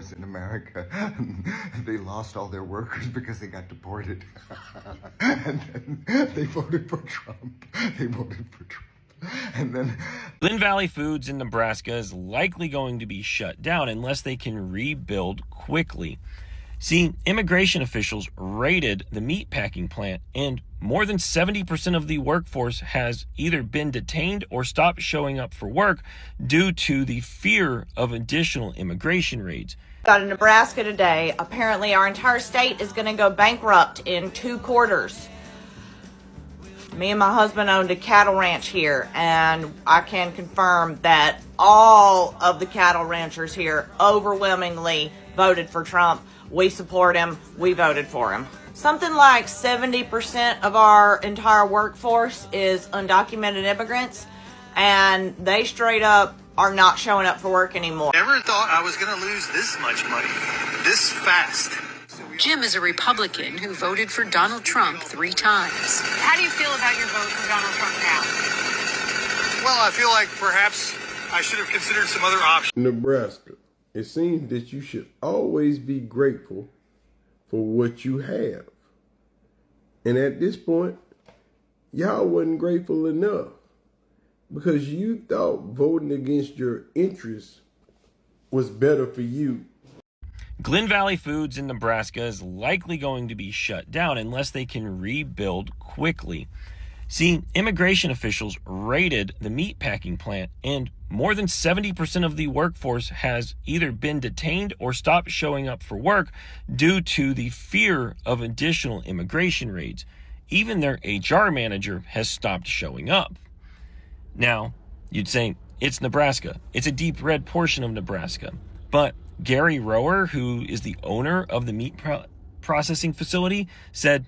farmers in America, they lost all their workers because they got deported. And then they voted for Trump. And then Glen Valley Foods in Nebraska is likely going to be shut down unless they can rebuild quickly. See, immigration officials raided the meatpacking plant, and more than 70% of the workforce has either been detained or stopped showing up for work due to the fear of additional immigration raids. Got in Nebraska today. Apparently our entire state is going to go bankrupt in 2 quarters. Me and my husband owned a cattle ranch here, and I can confirm that all of the cattle ranchers here overwhelmingly voted for Trump. We support him. We voted for him. Something like 70% of our entire workforce is undocumented immigrants, and they straight up are not showing up for work anymore. Never thought I was going to lose this much money this fast. Jim is a Republican who voted for Donald Trump 3 times. How do you feel about your vote for Donald Trump now? Well, I feel like perhaps I should have considered some other options. Nebraska, it seems that you should always be grateful for what you have. And at this point, y'all wasn't grateful enough because you thought voting against your interests was better for you. Glen Valley Foods in Nebraska is likely going to be shut down unless they can rebuild quickly. See, immigration officials raided the meatpacking plant, and more than 70% of the workforce has either been detained or stopped showing up for work due to the fear of additional immigration raids. Even their HR manager has stopped showing up. Now, you'd say, it's Nebraska. It's a deep red portion of Nebraska. But Gary Rower, who is the owner of the meat processing facility, said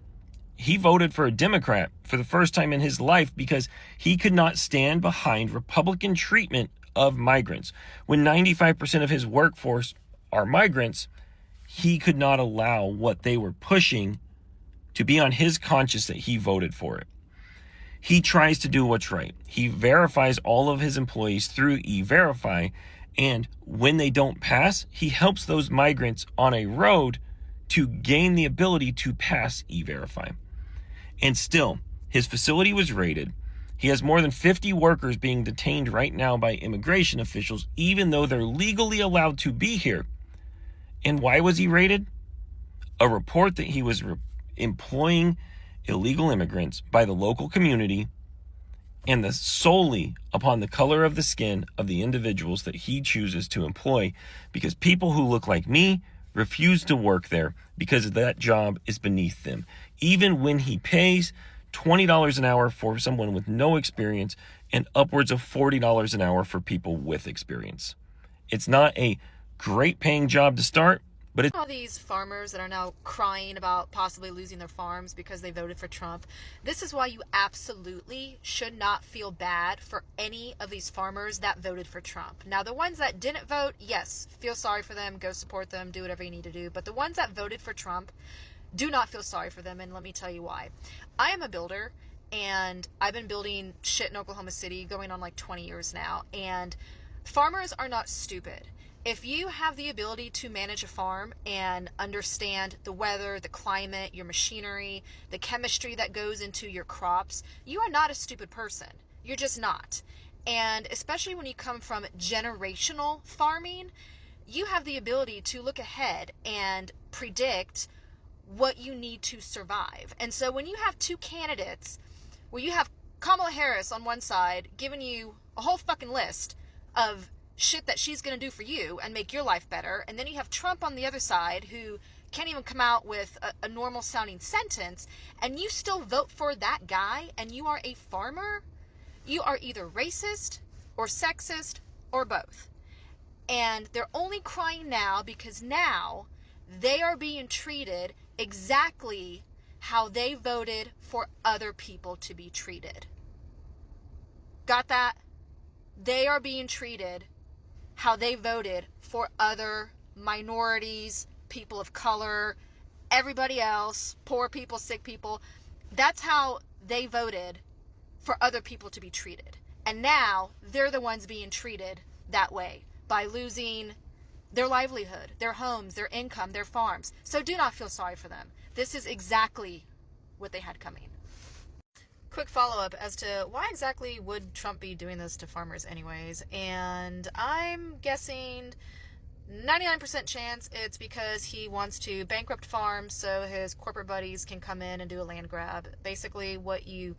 he voted for a Democrat for the first time in his life because he could not stand behind Republican treatment of migrants. When 95% of his workforce are migrants, he could not allow what they were pushing to be on his conscience that he voted for it. He tries to do what's right. He verifies all of his employees through E-Verify, and when they don't pass, he helps those migrants on a road to gain the ability to pass E-Verify. And still, his facility was raided. He has more than 50 workers being detained right now by immigration officials, even though they're legally allowed to be here. And why was he raided? A report that he was employing illegal immigrants by the local community, and solely upon the color of the skin of the individuals that he chooses to employ, because people who look like me refuse to work there because that job is beneath them. Even when he pays $20 an hour for someone with no experience and upwards of $40 an hour for people with experience. It's not a great paying job to start, but it's All these farmers that are now crying about possibly losing their farms because they voted for Trump. This is why you absolutely should not feel bad for any of these farmers that voted for Trump. Now, the ones that didn't vote, yes, feel sorry for them, go support them, do whatever you need to do. But the ones that voted for Trump, do not feel sorry for them, and let me tell you why. I am a builder, and I've been building shit in Oklahoma City going on like 20 years now, and farmers are not stupid. If you have the ability to manage a farm and understand the weather, the climate, your machinery, the chemistry that goes into your crops, you are not a stupid person. You're just not. And especially when you come from generational farming, you have the ability to look ahead and predict what you need to survive. And so when you have 2 candidates where you have Kamala Harris on one side giving you a whole fucking list of shit that she's going to do for you and make your life better, and then you have Trump on the other side who can't even come out with a normal sounding sentence, and you still vote for that guy, and you are a farmer, you are either racist or sexist or both. And they're only crying now because now they are being treated exactly how they voted for other people to be treated. Got that? They are being treated how they voted for other minorities, people of color, everybody else, poor people, sick people. That's how they voted for other people to be treated. And now they're the ones being treated that way by losing their livelihood, their homes, their income, their farms. So do not feel sorry for them. This is exactly what they had coming. Quick follow-up as to why exactly would Trump be doing this to farmers anyways? And I'm guessing 99% chance it's because he wants to bankrupt farms so his corporate buddies can come in and do a land grab. Basically what you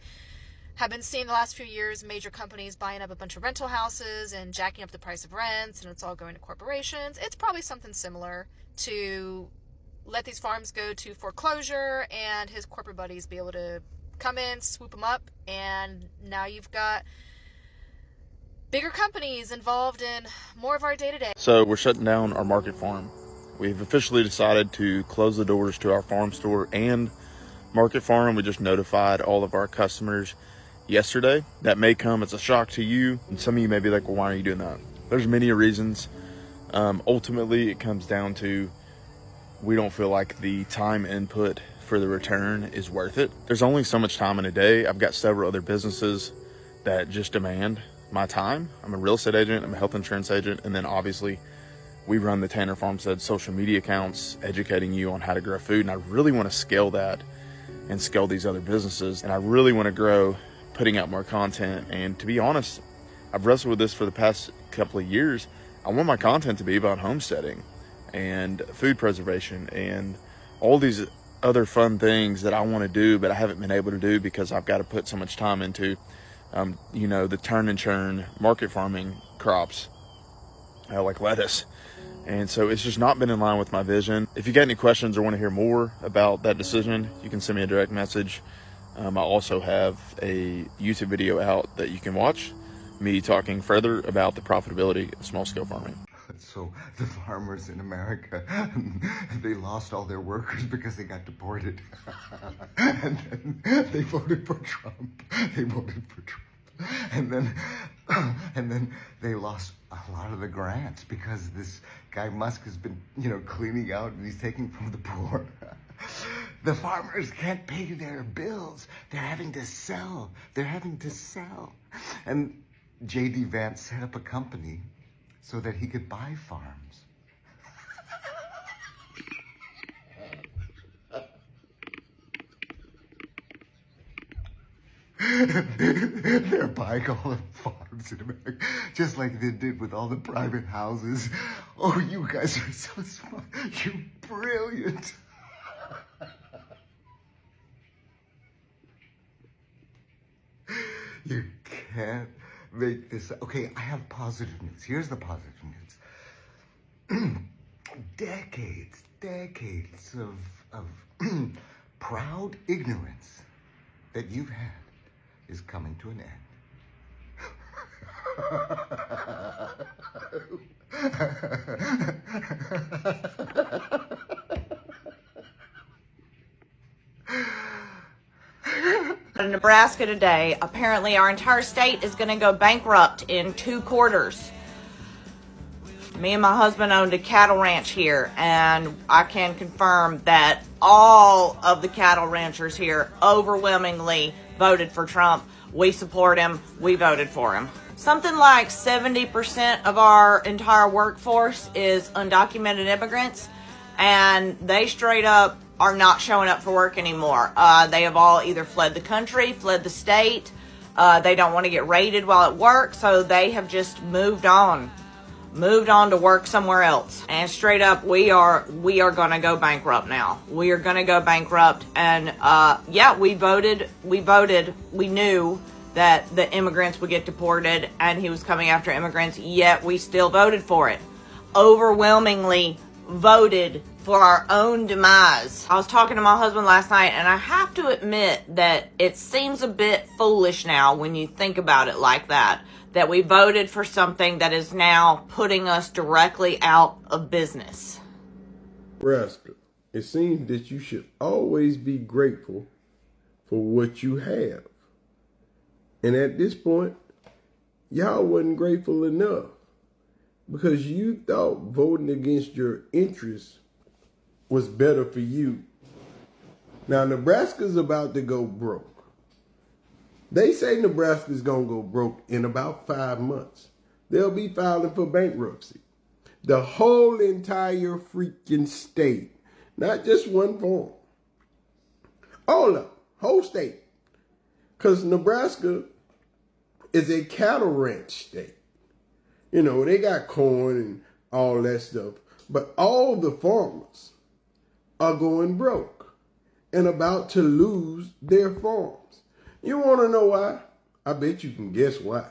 have been seeing the last few years, major companies buying up a bunch of rental houses and jacking up the price of rents, and it's all going to corporations. It's probably something similar to let these farms go to foreclosure and his corporate buddies be able to come in, swoop them up, and now you've got bigger companies involved in more of our day-to-day. So we're shutting down our market farm. We've officially decided to close the doors to our farm store and market farm. We just notified all of our customers yesterday. That may come as a shock to you, and some of you may be like, well, why are you doing that? There's many reasons. Ultimately, it comes down to we don't feel like the time input for the return is worth it. There's only so much time in a day. I've got several other businesses that just demand my time. I'm a real estate agent, I'm a health insurance agent, and then obviously we run the Tanner Farmstead social media accounts, educating you on how to grow food, and I really want to scale that and scale these other businesses, and I really want to grow putting out more content. And to be honest, I've wrestled with this for the past couple of years. I want my content to be about homesteading and food preservation and all these other fun things that I want to do, but I haven't been able to do because I've got to put so much time into the turn and churn market farming crops, like lettuce. And so it's just not been in line with my vision. If you got any questions or want to hear more about that decision, you can send me a direct message. I also have a YouTube video out that you can watch, me talking further about the profitability of small-scale farming. So the farmers in America, they lost all their workers because they got deported. And then they voted for Trump. And then they lost a lot of the grants because this guy Musk has been, cleaning out, and he's taking from the poor. The farmers can't pay their bills. They're having to sell. And J.D. Vance set up a company so that he could buy farms. They're buying all the farms in America, just like they did with all the private houses. Oh, you guys are so smart. You're brilliant. You can't make this. Okay, I have positive news. Here's the positive news. Decades of proud ignorance that you've had is coming to an end. In Nebraska today, apparently our entire state is going to go bankrupt in 2 quarters. Me and my husband owned a cattle ranch here, and I can confirm that all of the cattle ranchers here overwhelmingly voted for Trump. We support him. We voted for him. Something like 70% of our entire workforce is undocumented immigrants, and they straight up are not showing up for work anymore. They have all either fled the country, fled the state. They don't want to get raided while at work, so they have just moved on to work somewhere else. And straight up, we are going to go bankrupt now. We are going to go bankrupt. And we voted. We knew that the immigrants would get deported and he was coming after immigrants, yet we still voted for it. Overwhelmingly voted for our own demise. I was talking to my husband last night, and I have to admit that it seems a bit foolish now when you think about it like that we voted for something that is now putting us directly out of business. Nebraska, it seems that you should always be grateful for what you have. And at this point, y'all wasn't grateful enough because you thought voting against your interests was better for you. Now, Nebraska's about to go broke. They say Nebraska's going to go broke in about 5 months. They'll be filing for bankruptcy. The whole entire freaking state. Not just one farm. All of them. Whole state. Because Nebraska is a cattle ranch state. You know, they got corn and all that stuff. But all the farmers are going broke and about to lose their farms. You want to know why? I bet you can guess why.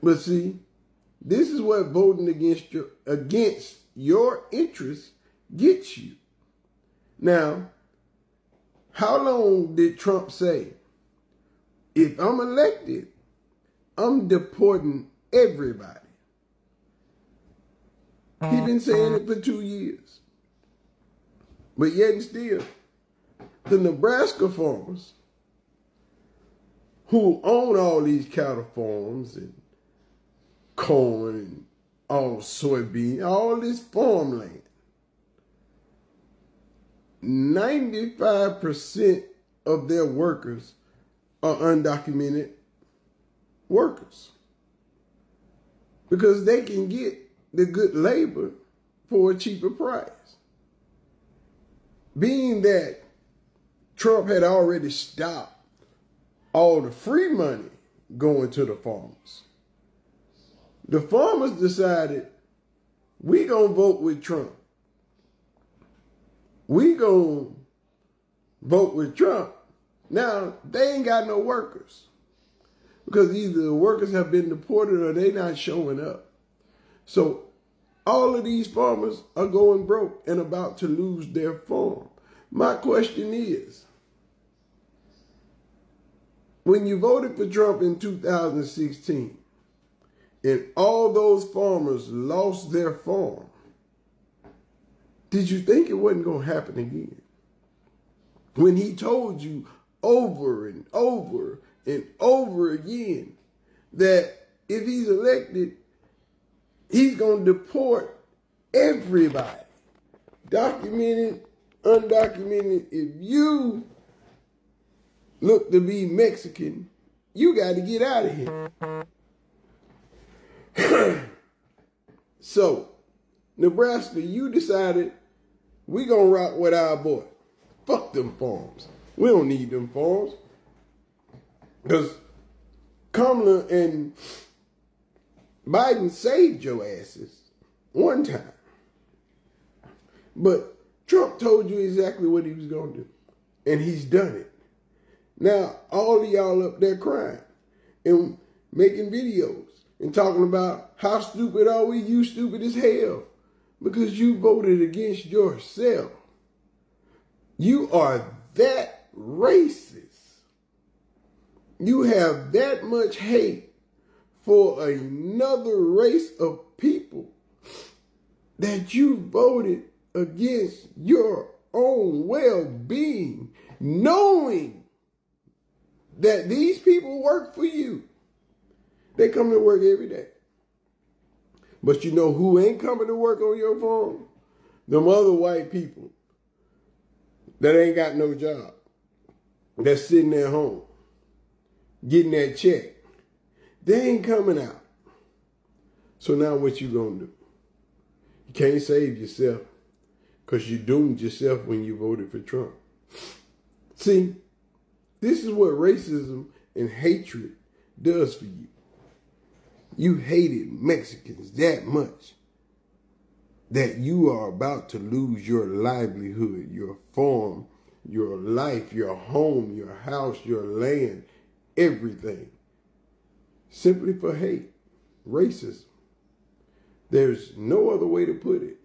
But see, this is what voting against your interests gets you. Now, how long did Trump say, if I'm elected, I'm deporting everybody? He's been saying it for 2 years. But yet and still, the Nebraska farmers who own all these cattle farms and corn and all soybean, all this farmland, 95% of their workers are undocumented workers because they can get the good labor for a cheaper price. Being that Trump had already stopped all the free money going to the farmers, the farmers decided, we gonna vote with Trump. We gonna vote with Trump. Now, they ain't got no workers because either the workers have been deported or they not showing up. So all of these farmers are going broke and about to lose their farm. My question is, when you voted for Trump in 2016 and all those farmers lost their farm, did you think it wasn't going to happen again? When he told you over and over and over again that if he's elected, he's going to deport everybody, documented, undocumented. If you look to be Mexican, you got to get out of here. So, Nebraska, you decided we going to rock with our boy. Fuck them farms. We don't need them farms. Because Kamala and Biden saved your asses one time. But Trump told you exactly what he was going to do. And he's done it. Now, all of y'all up there crying and making videos and talking about how stupid are we? You stupid as hell. Because you voted against yourself. You are that racist. You have that much hate for another race of people that you voted against your own well-being, knowing that these people work for you. They come to work every day. But you know who ain't coming to work on your farm? Them other white people that ain't got no job, that's sitting at home, getting that check. They ain't coming out. So now what you gonna do? You can't save yourself because you doomed yourself when you voted for Trump. See, this is what racism and hatred does for you. You hated Mexicans that much that you are about to lose your livelihood, your farm, your life, your home, your house, your land, everything. Simply for hate, racism. There's no other way to put it.